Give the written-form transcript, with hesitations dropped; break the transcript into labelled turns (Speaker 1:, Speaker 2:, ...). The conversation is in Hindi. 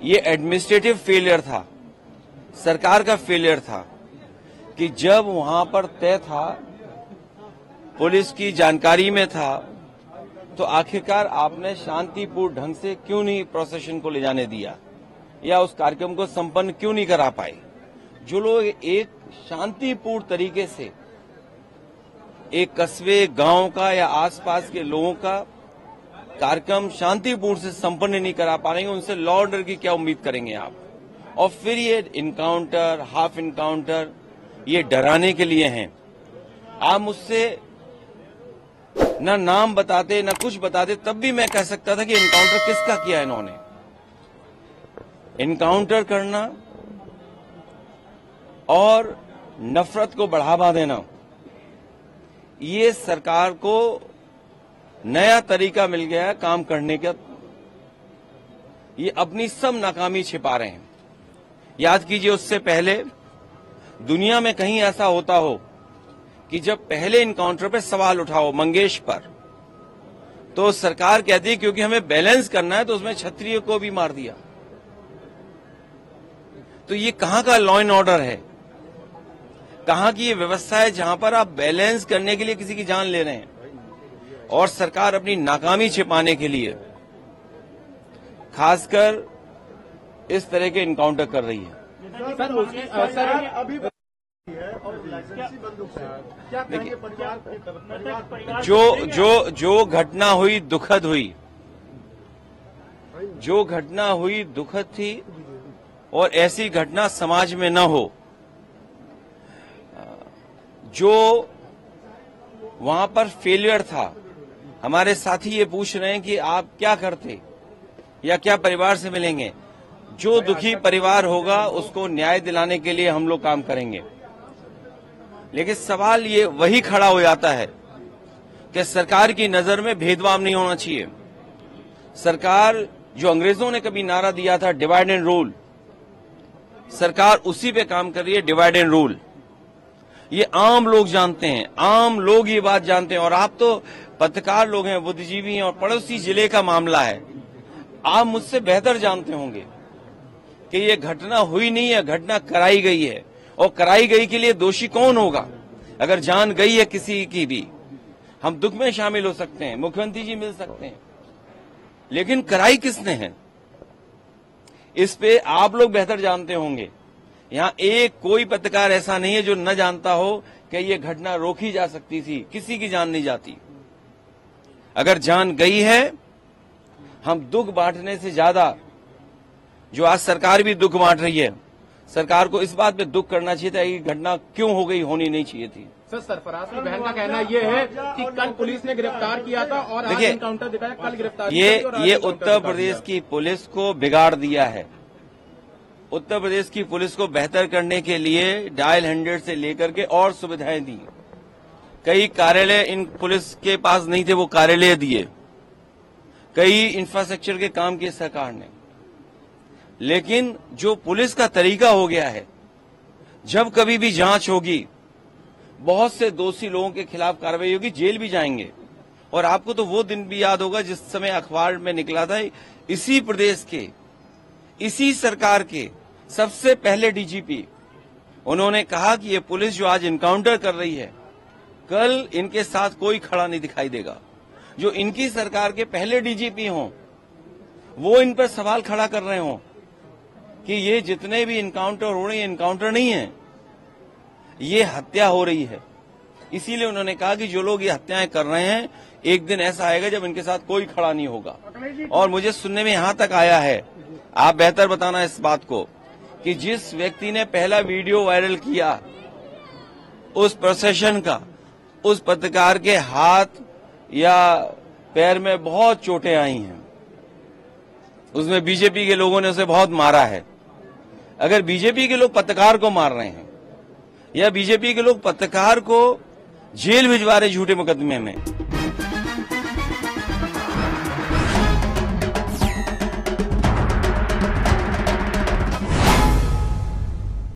Speaker 1: ये एडमिनिस्ट्रेटिव फेलियर था, सरकार का फेलियर था कि जब वहां पर तय था, पुलिस की जानकारी में था, तो आखिरकार आपने शांतिपूर्ण ढंग से क्यों नहीं प्रोसेशन को ले जाने दिया या उस कार्यक्रम को संपन्न क्यों नहीं करा पाए। जो लोग एक शांतिपूर्ण तरीके से एक कस्बे, गांव का या आसपास के लोगों का कार्यक्रम शांतिपूर्ण से संपन्न नहीं करा पा रहे हैं, उनसे लॉ ऑर्डर की क्या उम्मीद करेंगे आप। और फिर ये इनकाउंटर, हाफ इनकाउंटर, ये डराने के लिए हैं। आप मुझसे न नाम बताते न कुछ बताते, तब भी मैं कह सकता था कि इनकाउंटर किसका किया इन्होंने। इनकाउंटर करना और नफरत को बढ़ावा देना, ये सरकार को नया तरीका मिल गया है काम करने का। ये अपनी सब नाकामी छिपा रहे हैं। याद कीजिए, उससे पहले दुनिया में कहीं ऐसा होता हो कि जब पहले इनकाउंटर पे सवाल उठाओ मंगेश पर, तो सरकार कहती है क्योंकि हमें बैलेंस करना है तो उसमें क्षत्रिय को भी मार दिया। तो ये कहां का लॉ एंड ऑर्डर है, कहां की ये व्यवस्था है जहां पर आप बैलेंस करने के लिए किसी की जान ले रहे हैं। और सरकार अपनी नाकामी छिपाने के लिए खासकर इस तरह के इनकाउंटर कर रही है। जो घटना हुई दुखद हुई, जो घटना हुई दुखद थी, और ऐसी घटना समाज में न हो। जो वहां पर फेलियर था, हमारे साथी ये पूछ रहे हैं कि आप क्या करते या क्या परिवार से मिलेंगे। जो दुखी परिवार होगा उसको न्याय दिलाने के लिए हम लोग काम करेंगे। लेकिन सवाल ये वही खड़ा हो जाता है कि सरकार की नजर में भेदभाव नहीं होना चाहिए। सरकार, जो अंग्रेजों ने कभी नारा दिया था डिवाइड एंड रूल, सरकार उसी पे काम कर रही है, डिवाइड एंड रूल। ये आम लोग जानते हैं, आम लोग ये बात जानते हैं। और आप तो पत्रकार लोग हैं, बुद्धिजीवी हैं, और पड़ोसी जिले का मामला है। आप मुझसे बेहतर जानते होंगे कि ये घटना हुई नहीं है, घटना कराई गई है। और कराई गई के लिए दोषी कौन होगा? अगर जान गई है किसी की भी, हम दुख में शामिल हो सकते हैं, मुख्यमंत्री जी मिल सकते हैं, लेकिन कराई किसने है, इस पे आप लोग बेहतर जानते होंगे। यहां एक कोई पत्रकार ऐसा नहीं है जो न जानता हो कि ये घटना रोकी जा सकती थी। किसी की जान नहीं जाती। अगर जान गई है, हम दुख बांटने से ज्यादा, जो आज सरकार भी दुख बांट रही है, सरकार को इस बात पे दुख करना चाहिए था कि घटना क्यों हो गई, होनी नहीं चाहिए थी।
Speaker 2: सर, सरफराज की बहन का कहना यह है कि कल पुलिस ने गिरफ्तार किया था और आज एनकाउंटर दिखाया, कल गिरफ्तार।
Speaker 1: ये उत्तर प्रदेश की पुलिस को बिगाड़ दिया है। उत्तर प्रदेश की पुलिस को बेहतर करने के लिए डायल 100 से लेकर के और सुविधाएं दी। कई कार्यालय इन पुलिस के पास नहीं थे, वो कार्यालय दिए। कई इंफ्रास्ट्रक्चर के काम किए सरकार ने। लेकिन जो पुलिस का तरीका हो गया है, जब कभी भी जांच होगी, बहुत से दोषी लोगों के खिलाफ कार्रवाई होगी, जेल भी जाएंगे। और आपको तो वो दिन भी याद होगा जिस समय अखबार में निकला था, इसी प्रदेश के, इसी सरकार के सबसे पहले डीजीपी, उन्होंने कहा कि ये पुलिस जो आज इनकाउंटर कर रही है, कल इनके साथ कोई खड़ा नहीं दिखाई देगा। जो इनकी सरकार के पहले डीजीपी हों, वो इन पर सवाल खड़ा कर रहे हों कि ये जितने भी इनकाउंटर हो रहे हैं, इनकाउंटर नहीं है, ये हत्या हो रही है। इसीलिए उन्होंने कहा कि जो लोग ये हत्याएं कर रहे हैं, एक दिन ऐसा आएगा जब इनके साथ कोई खड़ा नहीं होगा। और मुझे सुनने में यहां तक आया है, आप बेहतर बताना इस बात को, कि जिस व्यक्ति ने पहला वीडियो वायरल किया उस प्रोसेशन का, उस पत्रकार के हाथ या पैर में बहुत चोटें आई हैं। उसमें बीजेपी के लोगों ने उसे बहुत मारा है। अगर बीजेपी के लोग पत्रकार को मार रहे हैं या बीजेपी के लोग पत्रकार को जेल भिजवा रहे झूठे मुकदमे में,